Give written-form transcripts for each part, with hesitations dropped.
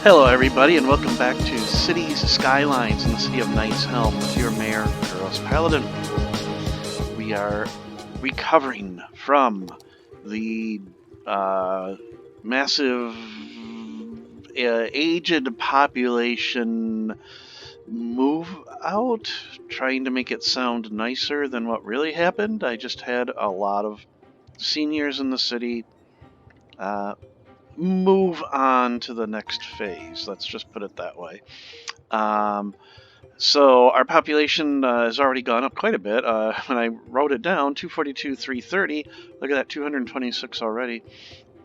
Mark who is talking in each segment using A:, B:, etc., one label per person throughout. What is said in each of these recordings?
A: Hello everybody and welcome back to Cities Skylines in the city of Knight's Helm with your mayor, Kuros Paladin. We are recovering from the massive aged population move out, trying to make it sound nicer than what really happened. I just had a lot of seniors in the city move on to the next phase. Let's just put it that way. So our population has already gone up quite a bit. When I wrote it down, 242, 330. Look at that, 226 already.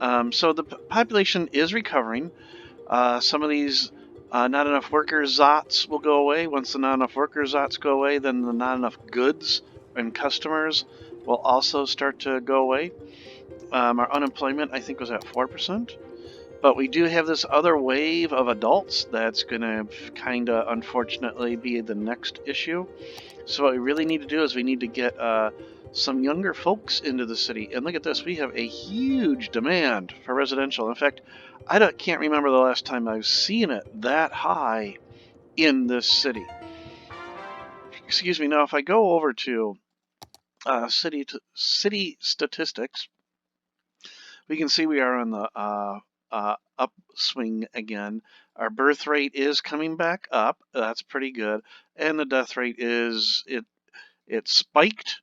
A: So the population is recovering. Some of these not enough worker zots will go away. Once the not enough worker zots go away, then the not enough goods and customers will also start to go away. Our unemployment, I think, was at 4%. But we do have this other wave of adults that's going to kind of, unfortunately, be the next issue. So what we really need to do is we need to get some younger folks into the city. And look at this. We have a huge demand for residential. In fact, I can't remember the last time I've seen it that high in this city. Excuse me. Now, if I go over to city statistics, we can see we are on the upswing again. Our birth rate is coming back up. That's pretty good. And the death rate is, it spiked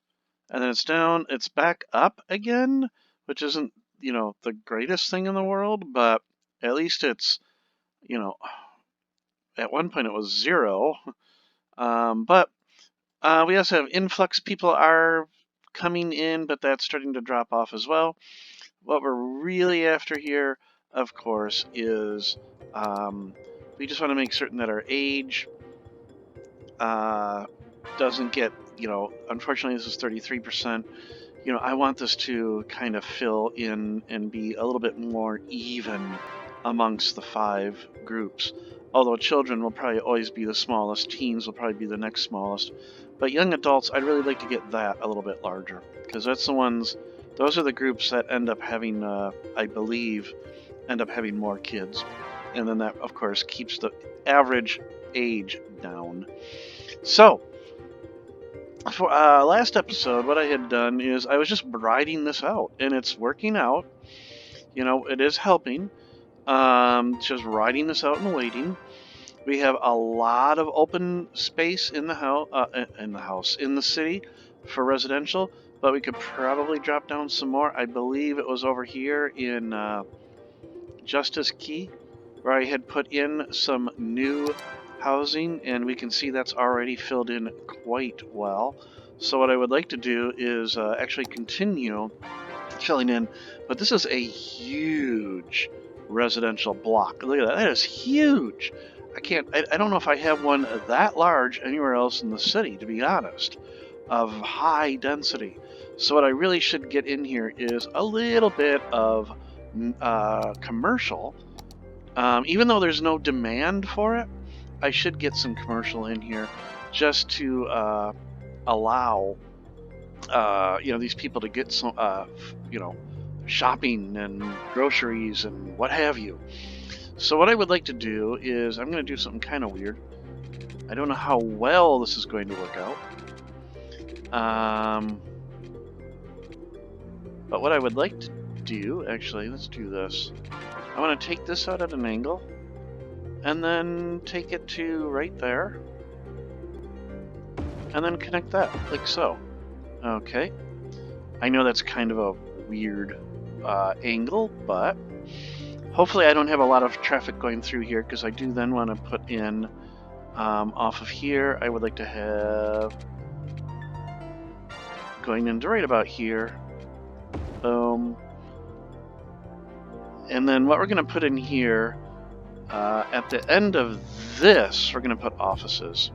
A: and then it's down. It's back up again, which isn't, the greatest thing in the world, but at least it's, at one point it was 0. But we also have influx. People are coming in, but that's starting to drop off as well. What we're really after here, of course, is we just want to make certain that our age doesn't get, unfortunately this is 33%. I want this to kind of fill in and be a little bit more even amongst the 5 groups. Although children will probably always be the smallest, teens will probably be the next smallest. But young adults, I'd really like to get that a little bit larger, because that's the ones, those are the groups that end up having, I believe, more kids. And then that, of course, keeps the average age down. So, for last episode, what I had done is I was just riding this out, and it's working out. It is helping. Just riding this out and waiting. We have a lot of open space in the city for residential, but we could probably drop down some more. I believe it was over here in Justice Key, where I had put in some new housing, and we can see that's already filled in quite well. So what I would like to do is actually continue filling in, but this is a huge residential block. Look at that. That is huge. I don't know if I have one that large anywhere else in the city, to be honest, of high density. So what I really should get in here is a little bit of commercial. Even though there's no demand for it, I should get some commercial in here just to allow these people to get some shopping and groceries and what have you. So what I would like to do is I'm going to do something kind of weird. I don't know how well this is going to work out. But what I would like to do, actually, let's do this. I want to take this out at an angle and then take it to right there and then connect that like so. Okay. I know that's kind of a weird angle, but hopefully I don't have a lot of traffic going through here, because I do then want to put in off of here. I would like to have going into right about here. Boom. And then what we're going to put in here, at the end of this, we're going to put offices.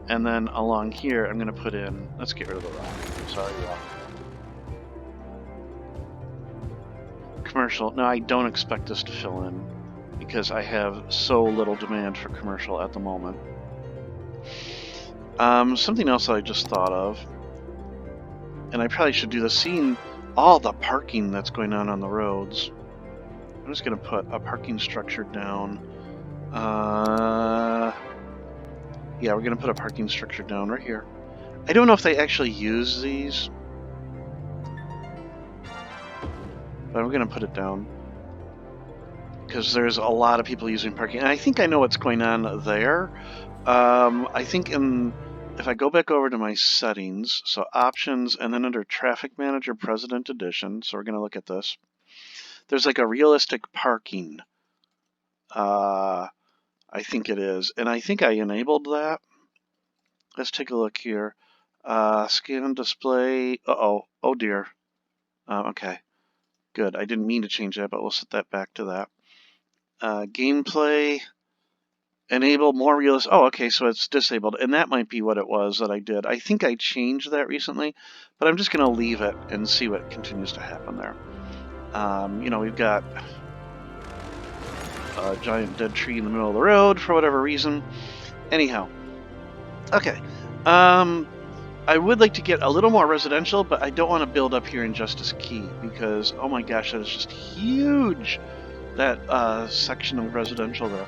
A: And then along here, I'm going to put in, let's get rid of the rock. Sorry, rock. Commercial. Now, I don't expect this to fill in because I have so little demand for commercial at the moment. Something else that I just thought of, and I probably should do this, seeing all the parking that's going on the roads. I'm just going to put a parking structure down. Yeah, we're going to put a parking structure down right here. I don't know if they actually use these, but we're going to put it down because there's a lot of people using parking. And I think I know what's going on there. I think if I go back over to my settings, so options, and then under Traffic Manager President Edition, so we're going to look at this. There's like a realistic parking. I think it is, and I think I enabled that. Let's take a look here. Scan display. Uh-oh. Oh dear. Okay. Good. I didn't mean to change that, but we'll set that back to that. Gameplay. Enable more realistic. Oh, okay, so it's disabled, and that might be what it was that I did. I think I changed that recently, but I'm just going to leave it and see what continues to happen there. You know, we've got a giant dead tree in the middle of the road for whatever reason. Anyhow. Okay. I would like to get a little more residential, but I don't want to build up here in Justice Key because, oh my gosh, that is just huge, that section of residential there.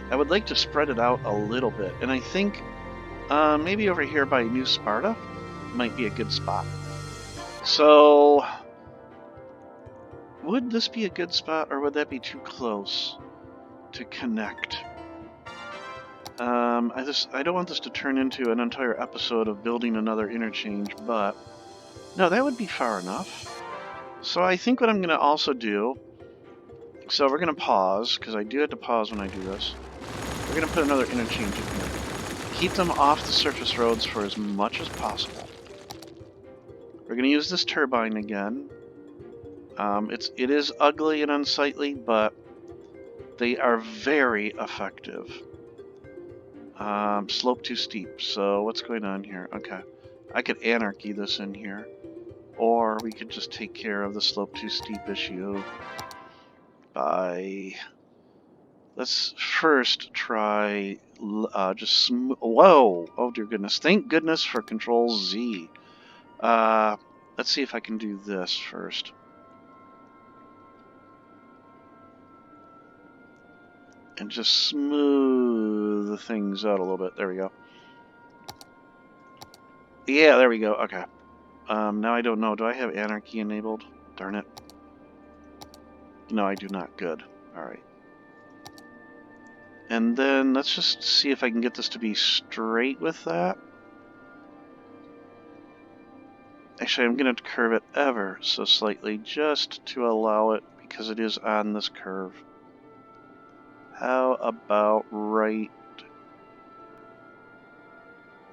A: I would like to spread it out a little bit, and I think maybe over here by New Sparta might be a good spot. So, would this be a good spot, or would that be too close to connect? I don't want this to turn into an entire episode of building another interchange, but no, that would be far enough. So I think what I'm going to also do, so we're going to pause, because I do have to pause when I do this. We're going to put another interchange in here. Keep them off the surface roads for as much as possible. We're going to use this turbine again. It is ugly and unsightly, but they are very effective. Slope too steep. So what's going on here? Okay. I could anarchy this in here. Or we could just take care of the slope too steep issue by... Let's first try just whoa! Oh dear goodness. Thank goodness for Control Z. Let's see if I can do this first. And just smooth things out a little bit. There we go. Yeah, there we go. Okay. Now I don't know. Do I have anarchy enabled? Darn it. No, I do not. Good. Alright. And then let's just see if I can get this to be straight with that. Actually, I'm going to curve it ever so slightly just to allow it because it is on this curve. How about right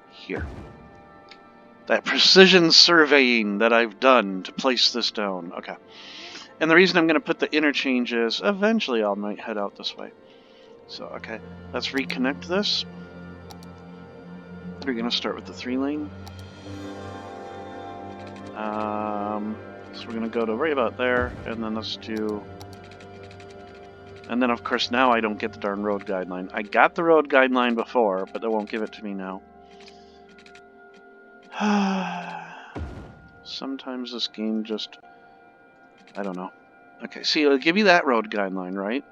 A: here? That precision surveying that I've done to place this down. Okay. And the reason I'm going to put the interchange is eventually I might head out this way. So, okay. Let's reconnect this. We're going to start with the 3-lane. So we're going to go to right about there, and then let's do... And then, of course, now I don't get the darn road guideline. I got the road guideline before, but they won't give it to me now. Sometimes this game just... I don't know. Okay, see, it'll give you that road guideline, right?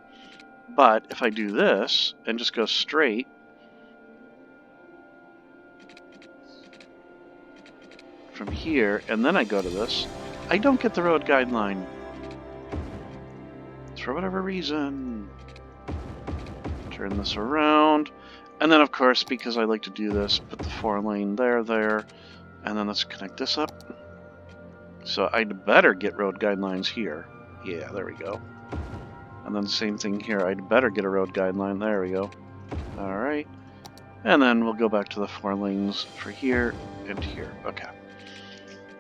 A: But if I do this, and just go straight... from here, and then I go to this, I don't get the road guideline. For whatever reason. Turn this around. And then, of course, because I like to do this, put the 4-lane there, and then let's connect this up. So I'd better get road guidelines here. Yeah, there we go. And then same thing here. I'd better get a road guideline. There we go. Alright. And then we'll go back to the 4 lanes for here and here. Okay.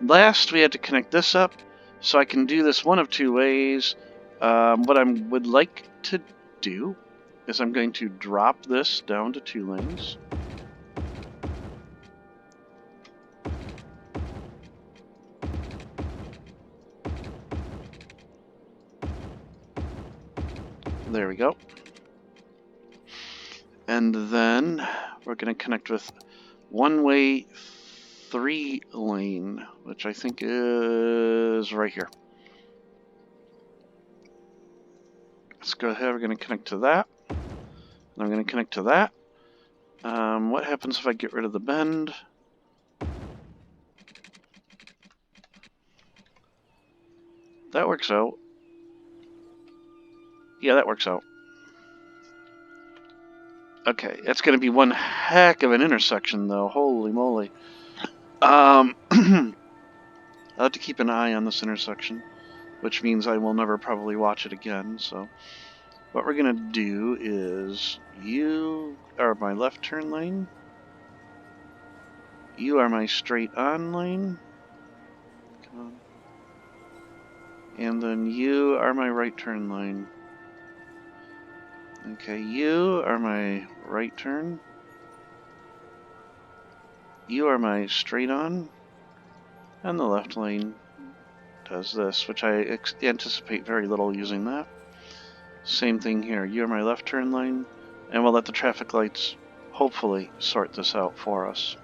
A: Last, we had to connect this up. So I can do this one of 2 ways. What I would like to do is I'm going to drop this down to 2 lanes. There we go. And then we're going to connect with 1-way 3-lane, which I think is right here. Let's go ahead. We're going to connect to that. I'm going to connect to that. What happens if I get rid of the bend? That works out. Yeah, that works out. Okay, it's going to be one heck of an intersection, though. Holy moly. I'll have to keep an eye on this intersection, which means I will never probably watch it again. So what we're going to do is, you are my left turn lane. You are my straight on lane. Come on. And then you are my right turn lane. Okay, you are my right turn. You are my straight on. And the left lane does this, which I anticipate very little using that. Same thing here. You're my left turn lane. And we'll let the traffic lights hopefully sort this out for us.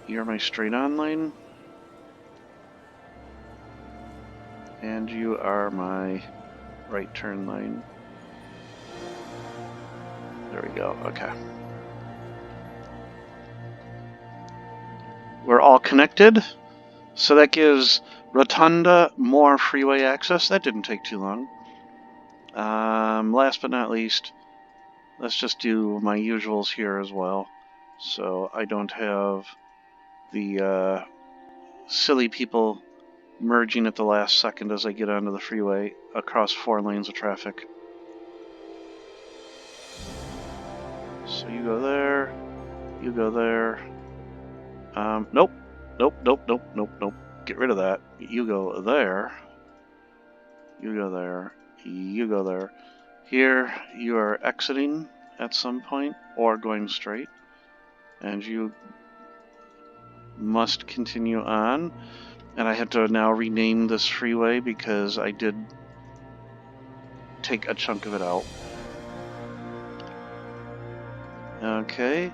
A: You're my straight on lane. And you are my right turn lane. There we go. Okay. We're all connected. So that gives Rotunda more freeway access. That didn't take too long. Last but not least, let's just do my usuals here as well. So I don't have the silly people merging at the last second as I get onto the freeway across 4 lanes of traffic. So you go there, you go there. Nope. Get rid of that. You go there. You go there. You go there. Here, you are exiting at some point or going straight, and you must continue on. And I have to now rename this freeway because I did take a chunk of it out. Okay.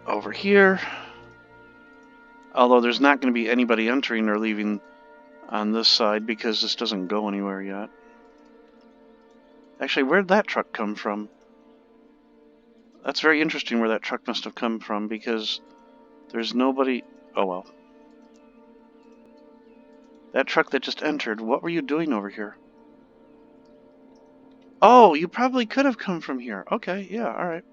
A: Over here. Although there's not going to be anybody entering or leaving on this side because this doesn't go anywhere yet. Actually, where'd that truck come from? That's very interesting where that truck must have come from because there's nobody... Oh well. That truck that just entered, what were you doing over here? Oh, you probably could have come from here. Okay, yeah, alright.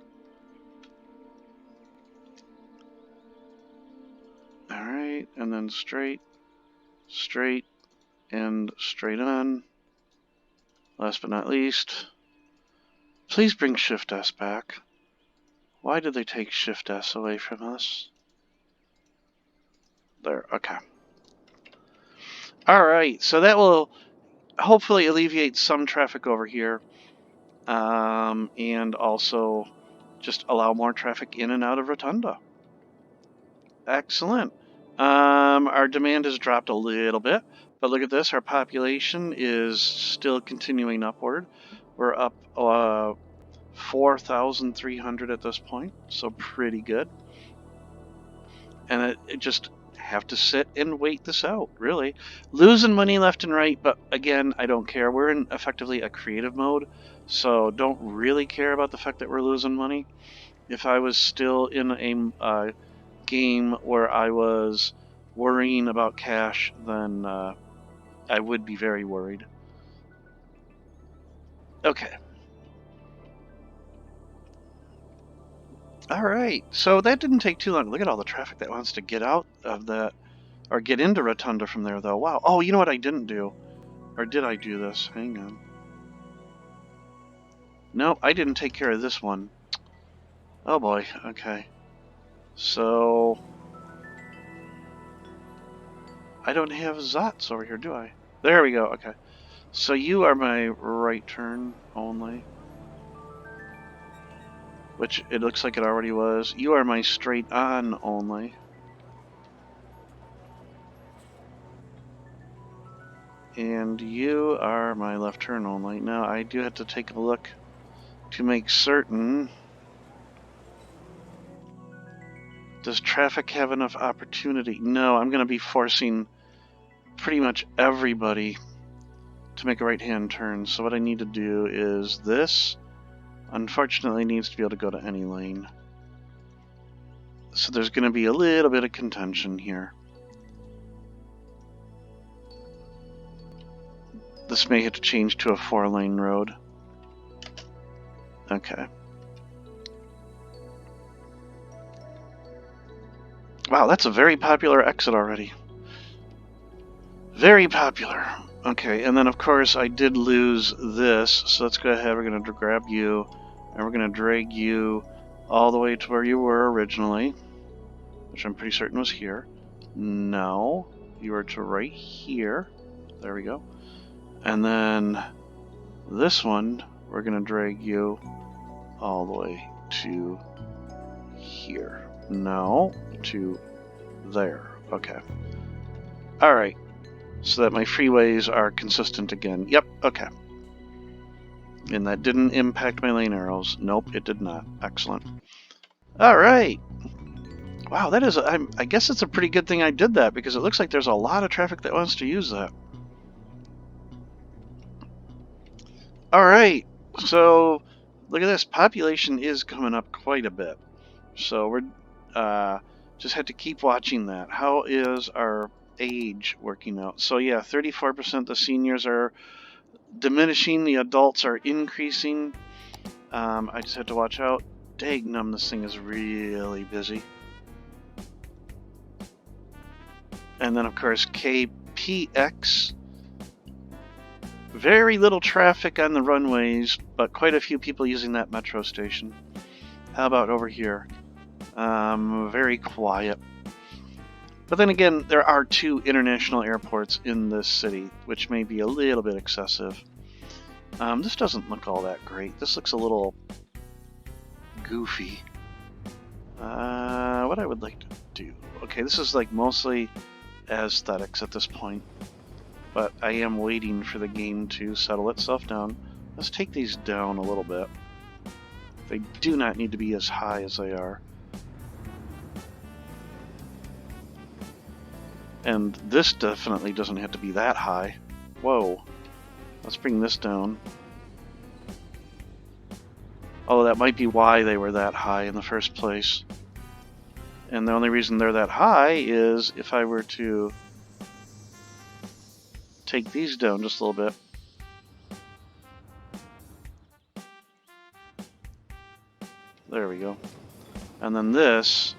A: Alright, and then straight, straight, and straight on. Last but not least, please bring Shift S back. Why did they take Shift S away from us? There, okay. Alright, so that will hopefully alleviate some traffic over here. And also just allow more traffic in and out of Rotunda. Excellent. Our demand has dropped a little bit, but look at this. Our population is still continuing upward. We're up 4,300 at this point, so pretty good. And it just have to sit and wait this out, really. Losing money left and right, but again, I don't care. We're in effectively a creative mode, so don't really care about the fact that we're losing money. If I was still in a game where I was worrying about cash, then I would be very worried. Okay. Alright, so that didn't take too long. Look at all the traffic that wants to get out of that, or get into Rotunda from there, though. Wow. Oh, you know what I didn't do? Or did I do this? Hang on. No, I didn't take care of this one. Oh boy, okay. So... I don't have Zots over here, do I? There we go, okay. So you are my right turn only. Which it looks like it already was. You are my straight on only. And you are my left turn only. Now I do have to take a look to make certain. Does traffic have enough opportunity? No, I'm going to be forcing pretty much everybody to make a right-hand turn. So what I need to do is this, unfortunately, needs to be able to go to any lane. So there's going to be a little bit of contention here. This may have to change to a 4-lane road. Okay. Wow, that's a very popular exit already. Very popular. Okay, and then of course I did lose this, so let's go ahead. We're going to grab you, and we're going to drag you all the way to where you were originally, which I'm pretty certain was here. No, you are to right here. There we go. And then this one, we're going to drag you all the way to here. No, to there. Okay. Alright. So that my freeways are consistent again. Yep, okay. And that didn't impact my lane arrows. Nope, it did not. Excellent. Alright. Wow, that is... I guess it's a pretty good thing I did that, because it looks like there's a lot of traffic that wants to use that. Alright, so look at this. Population is coming up quite a bit. So we're just have to keep watching that. How is our age working out? So yeah, 34% the seniors are diminishing, the adults are increasing. I just have to watch out. Dagnum, this thing is really busy. And then of course KPX. Very little traffic on the runways, but quite a few people using that metro station. How about over here? Very quiet. But then again, there are 2 international airports in this city, which may be a little bit excessive. This doesn't look all that great. This looks a little goofy. What I would like to do... Okay, this is like mostly aesthetics at this point. But I am waiting for the game to settle itself down. Let's take these down a little bit. They do not need to be as high as they are. And this definitely doesn't have to be that high. Whoa. Let's bring this down. Although that might be why they were that high in the first place. And the only reason they're that high is if I were to take these down just a little bit. There we go. And then this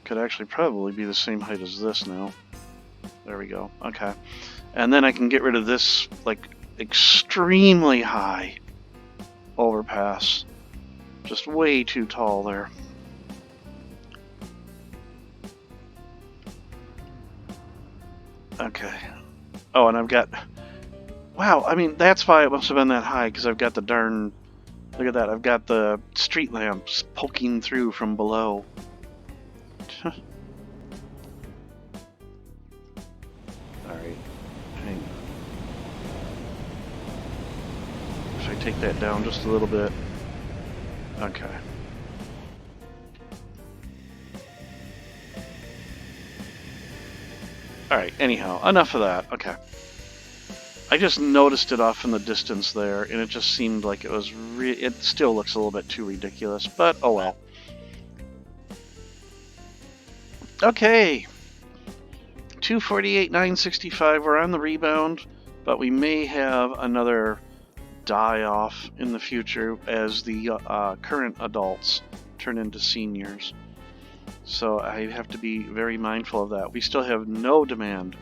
A: could actually probably be the same height as this now. There we go. Okay. And then I can get rid of this, like, extremely high overpass. Just way too tall there. Okay. Oh, and I've got... Wow, I mean, that's why it must have been that high, because I've got the darn... Look at that, I've got the street lamps poking through from below. Alright, hang on. If I take that down just a little bit. Okay. Alright, anyhow, enough of that. Okay. I just noticed it off in the distance there, and it just seemed like it was it still looks a little bit too ridiculous, but oh well. Okay. 248,965, we're on the rebound, but we may have another die-off in the future as the current adults turn into seniors. So I have to be very mindful of that. We still have no demand.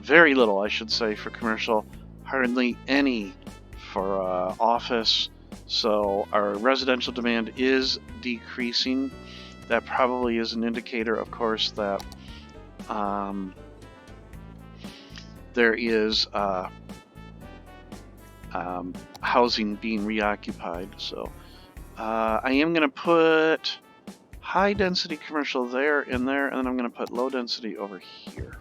A: Very little, I should say, for commercial. Hardly any for office. So our residential demand is decreasing. That probably is an indicator, of course, that there is housing being reoccupied. So I am going to put high density commercial there, and then I'm going to put low density over here.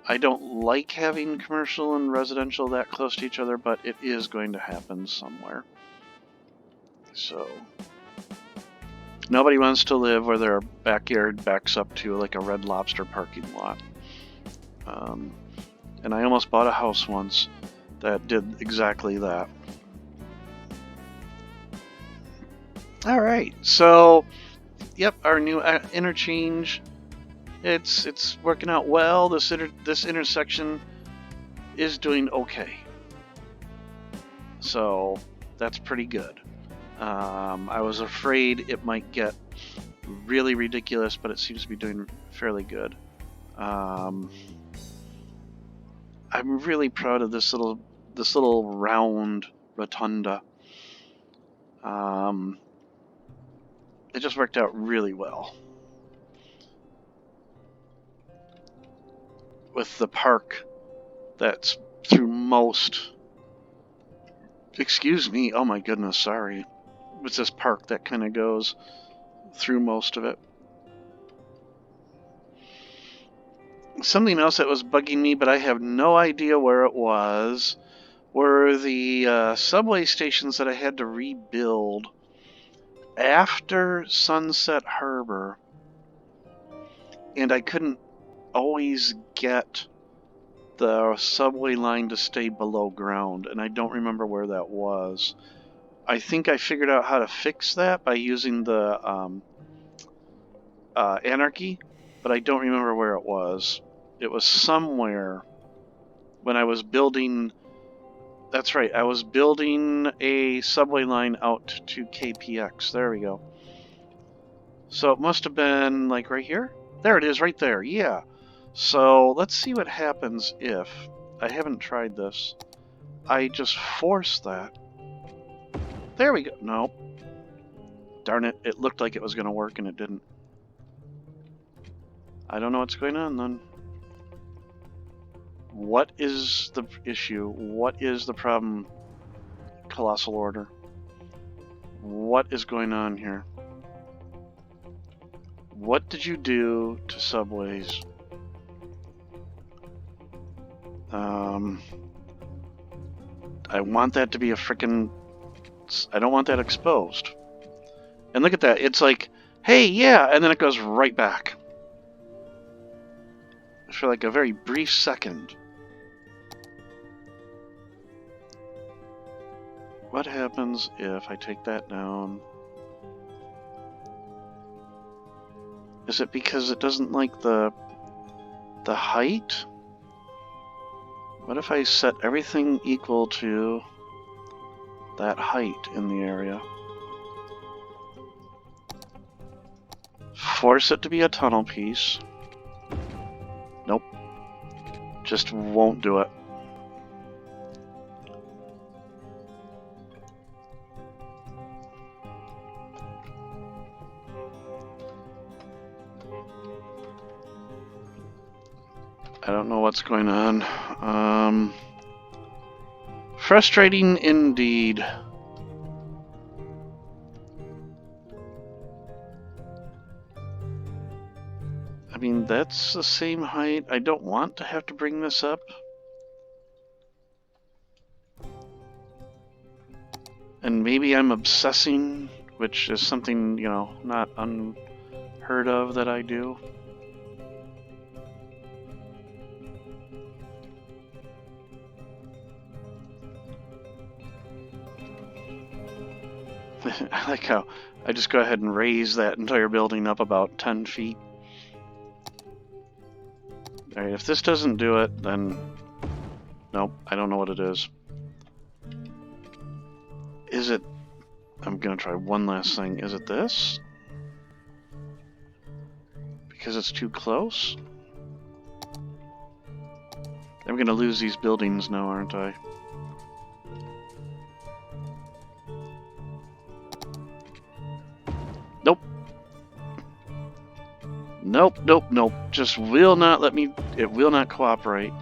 A: I don't like having commercial and residential that close to each other, but it is going to happen somewhere. So nobody wants to live where their backyard backs up to like a Red Lobster parking lot. And I almost bought a house once that did exactly that. All right, so yep, our new interchange. It's working out well. This intersection is doing okay. So that's pretty good. I was afraid it might get really ridiculous, but it seems to be doing fairly good. I'm really proud of this little round rotunda. It just worked out really well with the park that's through most. Excuse me. Oh my goodness. Sorry. It's this park that kind of goes through most of it. Something else that was bugging me, but I have no idea where it was, were the subway stations that I had to rebuild after Sunset Harbor, and I couldn't always get the subway line to stay below ground, and I don't remember where that was. I think I figured out how to fix that by using the Anarchy, but I don't remember where it was. It was somewhere when I was building. That's right, I was building a subway line out to KPX. There we go. So it must have been like right here? There it is, right there. Yeah. So let's see what happens if I haven't tried this. I just force that. There we go. Nope. Darn it. It looked like it was going to work and it didn't. I don't know what's going on then. What is the issue? What is the problem, Colossal Order? What is going on here? What did you do to subways? I want that to be a frickin'... I don't want that exposed. And look at that. It's like, hey, yeah, and then it goes right back. For like a very brief second. What happens if I take that down? Is it because it doesn't like the height? What if I set everything equal to that height in the area? Force it to be a tunnel piece. Nope. Just won't do it. I don't know what's going on. Frustrating indeed. I mean, that's the same height. I don't want to have to bring this up. And maybe I'm obsessing, which is something, you know, not unheard of that I do. I like how I just go ahead and raise that entire building up about 10 feet. Alright, if this doesn't do it, then... Nope, I don't know what it is. Is it... I'm gonna try one last thing. Is it this? Because it's too close? I'm gonna lose these buildings now, aren't I? Nope. Nope, nope, nope. Just will not let me... It will not cooperate.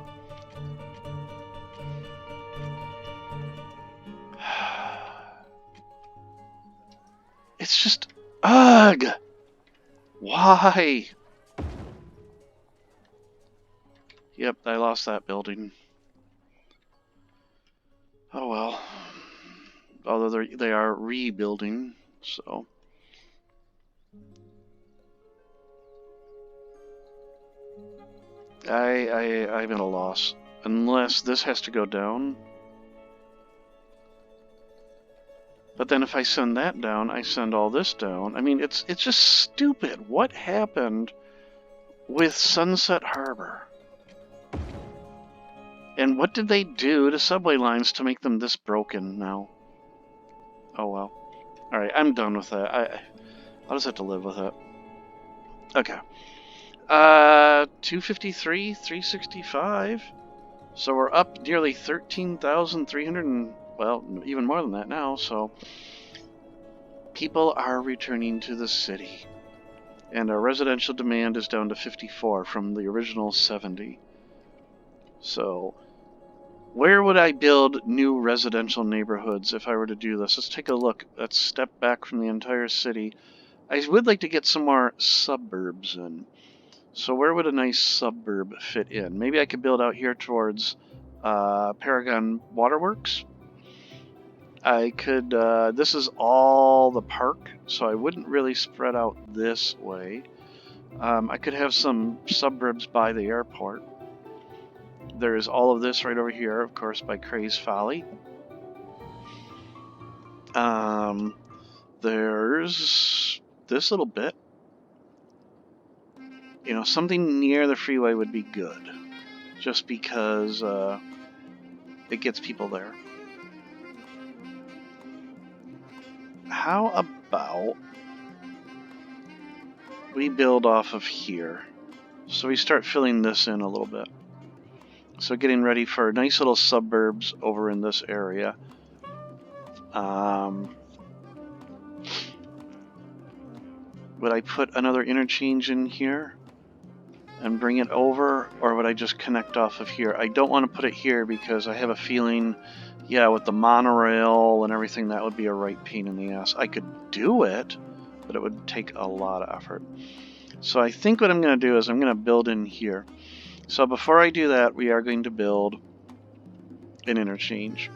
A: It's just... Ugh! Why? Yep, I lost that building. Oh well. Although they are rebuilding, so... I'm at a loss. Unless this has to go down. But then if I send that down, I send all this down. I mean, it's just stupid. What happened with Sunset Harbor? And what did they do to subway lines to make them this broken now? Oh well. Alright, I'm done with that. I'll just have to live with it. Okay. 253, 365. So we're up nearly 13,300 and, well, even more than that now, so people are returning to the city. And our residential demand is down to 54 from the original 70. So where would I build new residential neighborhoods if I were to do this? Let's take a look. Let's step back from the entire city. I would like to get some more suburbs in. So where would a nice suburb fit in? Maybe I could build out here towards Paragon Waterworks. I could, this is all the park, so I wouldn't really spread out this way. I could have some suburbs by the airport. There's all of this right over here, of course, by Craze Folly. There's this little bit. You know, something near the freeway would be good, just because it gets people there. How about we build off of here? So we start filling this in a little bit. So getting ready for nice little suburbs over in this area. Would I put another interchange in here and bring it over, or would I just connect off of here? I don't want to put it here because I have a feeling, yeah, with the monorail and everything, that would be a right pain in the ass. I could do it, but it would take a lot of effort. So I think what I'm going to do is I'm going to build in here. So before I do that, we are going to build an interchange.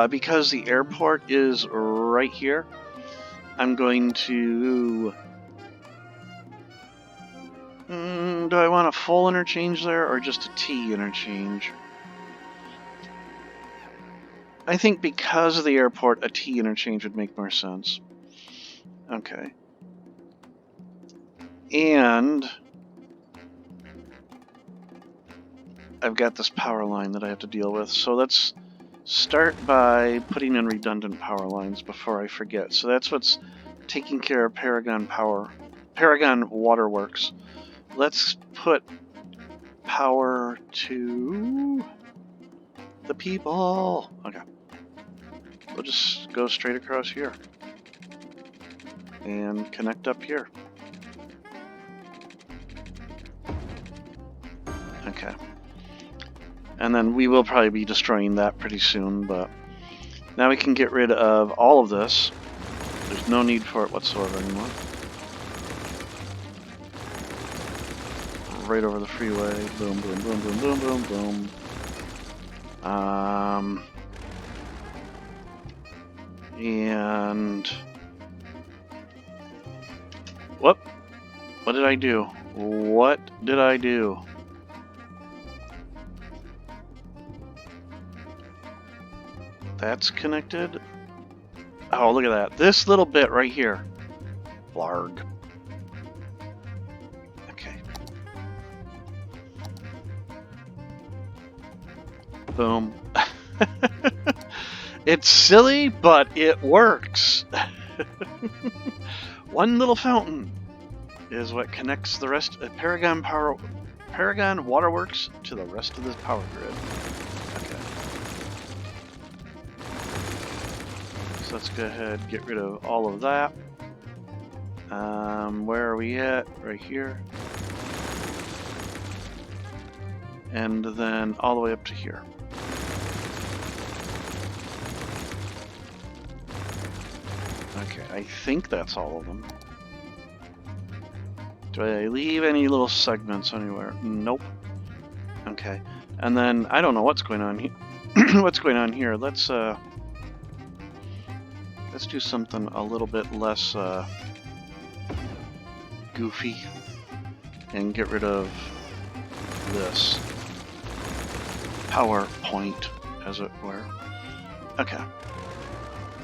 A: Because the airport is right here, I'm going to... do I want a full interchange there or just a T interchange? I think because of the airport, a T interchange would make more sense. Okay. And I've got this power line that I have to deal with. So let's start by putting in redundant power lines before I forget. So that's what's taking care of Paragon Waterworks. Let's put power to the people. Okay. We'll just go straight across here and connect up here. Okay. And then we will probably be destroying that pretty soon, but now we can get rid of all of this. There's no need for it whatsoever anymore. Right over the freeway. Boom, boom, boom, boom, boom, boom, boom. And whoop! What did I do? What did I do? That's connected. Oh, look at that. This little bit right here. Blarg. Okay. Boom. It's silly, but it works. One little fountain is what connects the rest of Paragon Waterworks to the rest of the power grid. Okay. So let's go ahead and get rid of all of that. Where are we at? Right here. And then all the way up to here. Okay, I think that's all of them. Do I leave any little segments anywhere? Nope. Okay, and then I don't know what's going on here. What's going on here? Let's do something a little bit less goofy and get rid of this power point, as it were. Okay.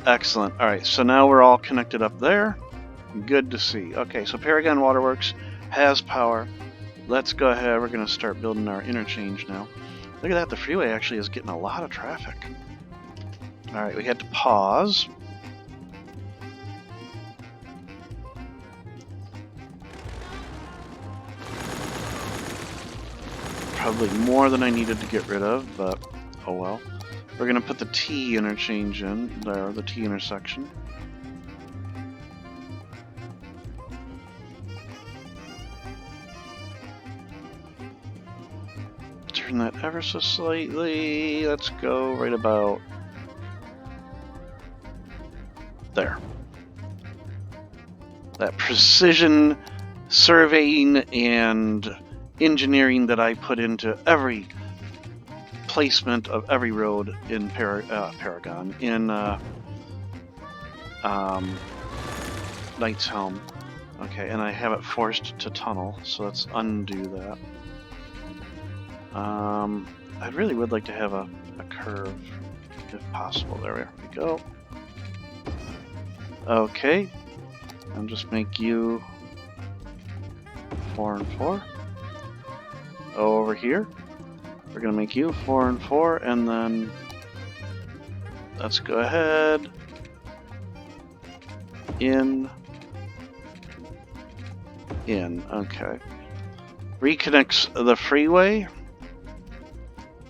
A: Excellent. Alright, so now we're all connected up there. Good to see. Okay, so Paragon Waterworks has power. Let's go ahead. We're going to start building our interchange now. Look at that. The freeway actually is getting a lot of traffic. Alright, we had to pause. Probably more than I needed to get rid of, but oh well. We're going to put the T interchange in there, the T intersection. Turn that ever so slightly. Let's go right about there. That precision surveying and engineering that I put into every placement of every road in Paragon, in Knight's Helm. Okay, and I have it forced to tunnel, so let's undo that. I really would like to have a curve, if possible. There we go. Okay, and just make you 4 and 4. Over here, we're gonna make you 4 and 4, and then let's go ahead in. Okay, reconnects the freeway,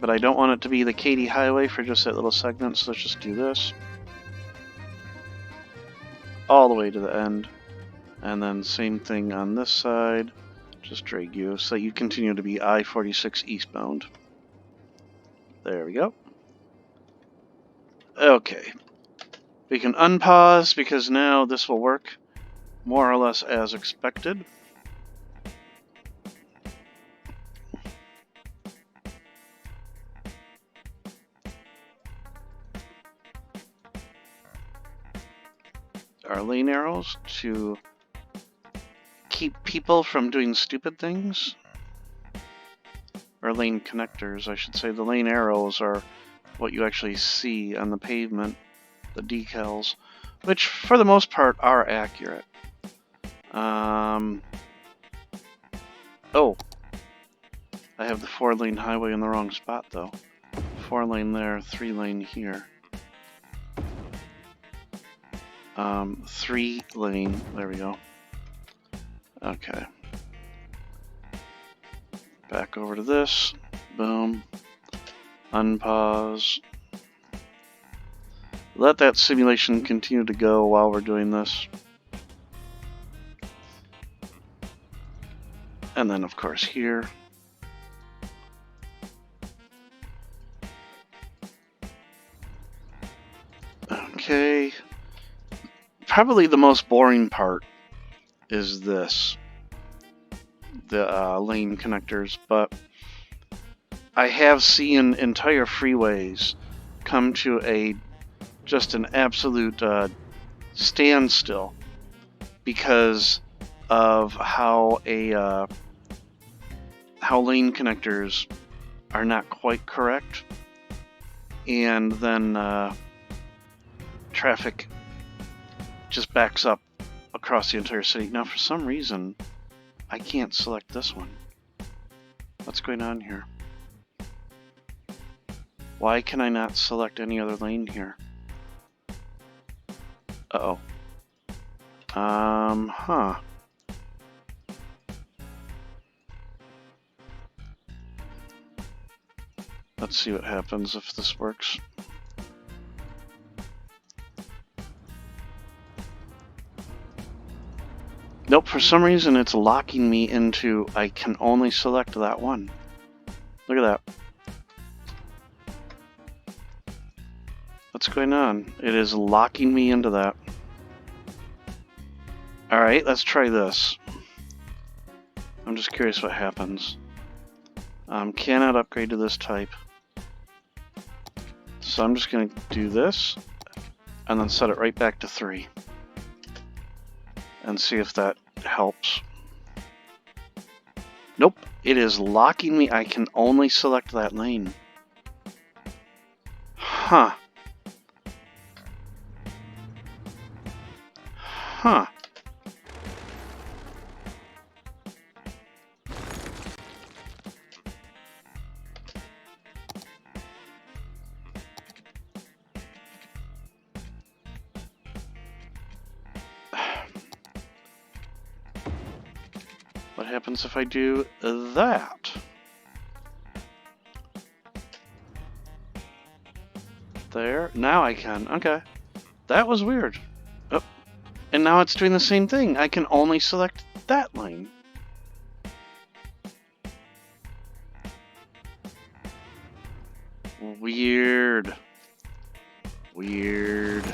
A: but I don't want it to be the Katy Highway for just that little segment, so let's just do this all the way to the end, and then same thing on this side. Just drag you so you continue to be I-46 eastbound. There we go. Okay. We can unpause because now this will work more or less as expected. Our lane arrows to keep people from doing stupid things. Or lane connectors, I should say. The lane arrows are what you actually see on the pavement, the decals, which for the most part are accurate. Oh, I have the 4-lane highway in the wrong spot though. 4-lane there, 3-lane here. 3-lane, there we go. Okay. Back over to this. Boom. Unpause. Let that simulation continue to go while we're doing this. And then, of course, here. Okay. Probably the most boring part is this. The lane connectors, but I have seen entire freeways come to just an absolute standstill because of how lane connectors are not quite correct, and then traffic just backs up across the entire city. Now, for some reason, I can't select this one. What's going on here? Why can I not select any other lane here? Uh-oh. Huh. Let's see what happens if this works. Nope, for some reason it's locking me into I can only select that one. Look at that. What's going on? It is locking me into that. Alright, let's try this. I'm just curious what happens. Cannot upgrade to this type. So I'm just going to do this and then set it right back to 3. And see if that helps. Nope, it is locking me. I can only select that lane. Huh. Huh. What happens if I do that? There. Now I can. Okay. That was weird. Oh. And now it's doing the same thing. I can only select that lane. Weird. Weird.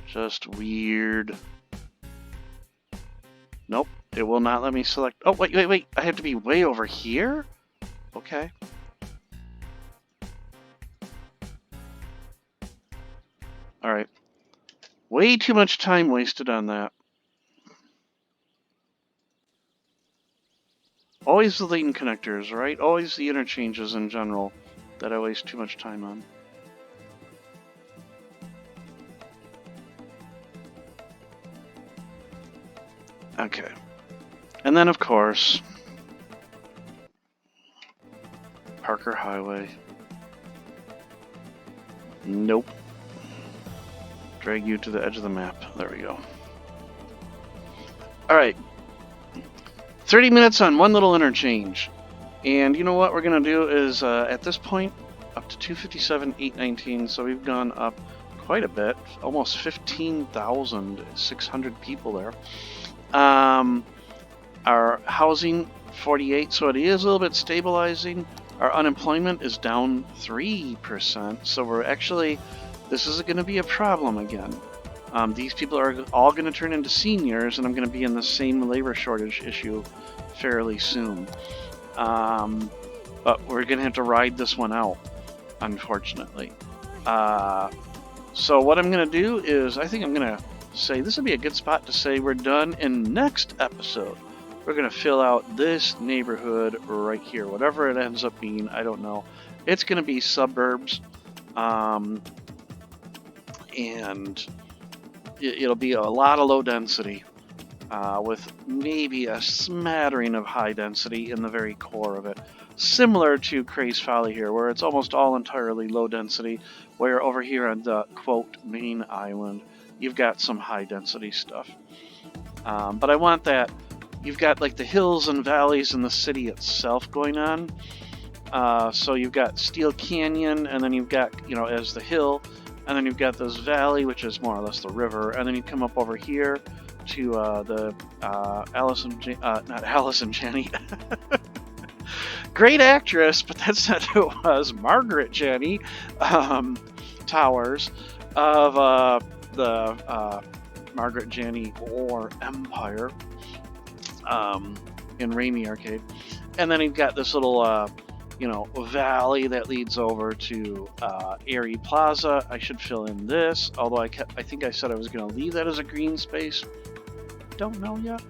A: Just weird. Nope. It will not let me select. Oh, wait. I have to be way over here? Okay. Alright. Way too much time wasted on that. Always the lane connectors, right? Always the interchanges in general that I waste too much time on. Okay. And then, of course, Parker Highway. Nope. Drag you to the edge of the map. There we go. Alright. 30 minutes on one little interchange. And you know what we're going to do is, at this point, up to 257, 819, so we've gone up quite a bit. Almost 15,600 people there. Our housing, 48, so it is a little bit stabilizing. Our unemployment is down 3%, so we're actually, this is going to be a problem again. These people are all going to turn into seniors, and I'm going to be in the same labor shortage issue fairly soon. But we're going to have to ride this one out, unfortunately. So what I'm going to do is, I think I'm going to say this would be a good spot to say we're done. In next episode, we're going to fill out this neighborhood right here. Whatever it ends up being, I don't know. It's going to be suburbs. And it'll be a lot of low density with maybe a smattering of high density in the very core of it. Similar to Craze Folly here, where it's almost all entirely low density, where over here on the, quote, main island, you've got some high density stuff. But I want that, you've got like the hills and valleys in the city itself going on. So you've got Steel Canyon, and then you've got, you know, as the hill, and then you've got this valley, which is more or less the river, and then you come up over here to the not Allison Janney. Great actress, but that's not who it was. Margaret Janney towers of the Margaret Janney War Empire in Raimi Arcade. And then you've got this little you know, valley that leads over to Erie Plaza. I should fill in this, although I think I said I was going to leave that as a green space. Don't know yet.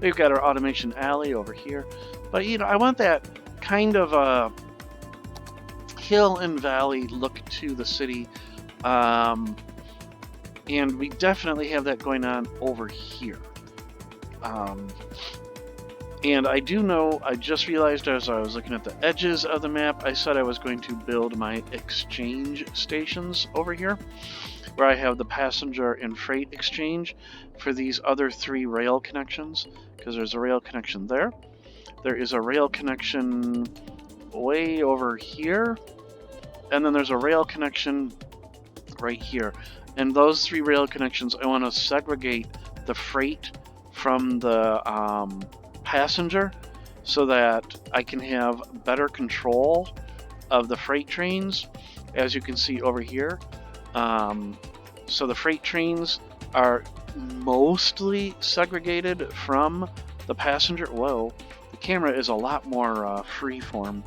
A: We've got our automation alley over here, but you know, I want that kind of a hill and valley look to the city, and we definitely have that going on over here. And I do know, I just realized as I was looking at the edges of the map, I said I was going to build my exchange stations over here, where I have the passenger and freight exchange for these other 3 rail connections, because there's a rail connection there. There is a rail connection way over here, and then there's a rail connection right here. And those 3 rail connections, I want to segregate the freight from the passenger so that I can have better control of the freight trains, as you can see over here. So the freight trains are mostly segregated from the passenger. Whoa, the camera is a lot more freeform,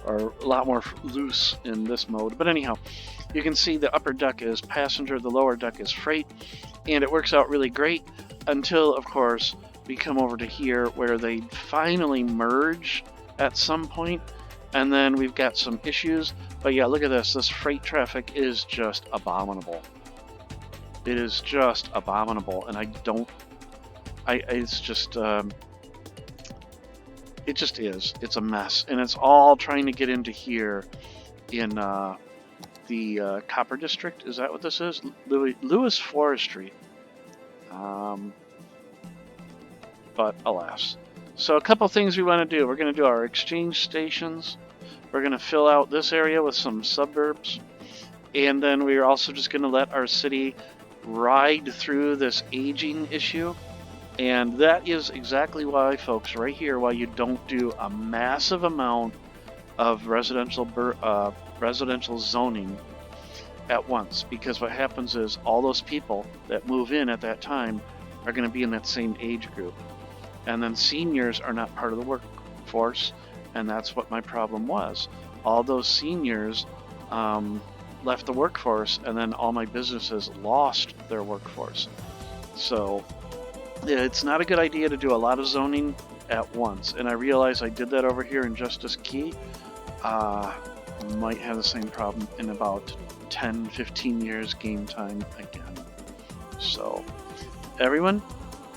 A: or a lot more loose in this mode. But anyhow, You can see the upper deck is passenger, the lower deck is freight, and it works out really great until, of course, we come over to here where they finally merge at some point, and then we've got some issues. But yeah, look at this. This freight traffic is just abominable. It is just abominable, and it's just, it just is. It's a mess, and it's all trying to get into here in the Copper District. Is that what this is? Lewis Forestry. But alas. So a couple things we want to do. We're going to do our exchange stations. We're going to fill out this area with some suburbs. And then we're also just going to let our city ride through this aging issue. And that is exactly why, folks, right here, why you don't do a massive amount of residential zoning at once. Because what happens is all those people that move in at that time are going to be in that same age group. And then seniors are not part of the workforce, and that's what my problem was. All those seniors left the workforce, and then all my businesses lost their workforce. So it's not a good idea to do a lot of zoning at once. And I realize I did that over here in Justice Key. Might have the same problem in about 10-15 years game time again. So everyone,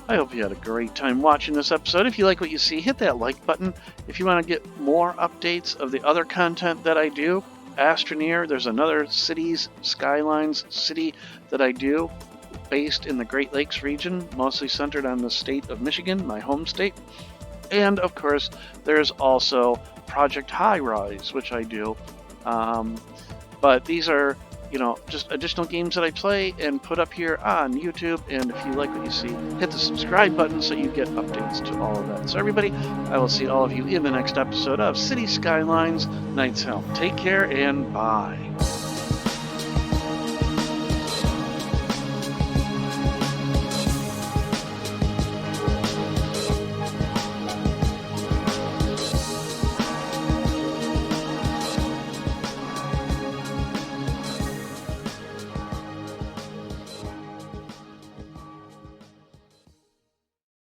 A: I hope you had a great time watching this episode. If you like what you see, hit that like button. If you want to get more updates of the other content that I do, Astroneer, there's another cities, Skylines city that I do based in the Great Lakes region, mostly centered on the state of Michigan, my home state. And of course, there's also Project High Rise, which I do. But these are, just additional games that I play and put up here on YouTube. And if you like what you see, hit the subscribe button so you get updates to all of that. So everybody, I will see all of you in the next episode of City Skylines Knight's Helm. Take care and bye.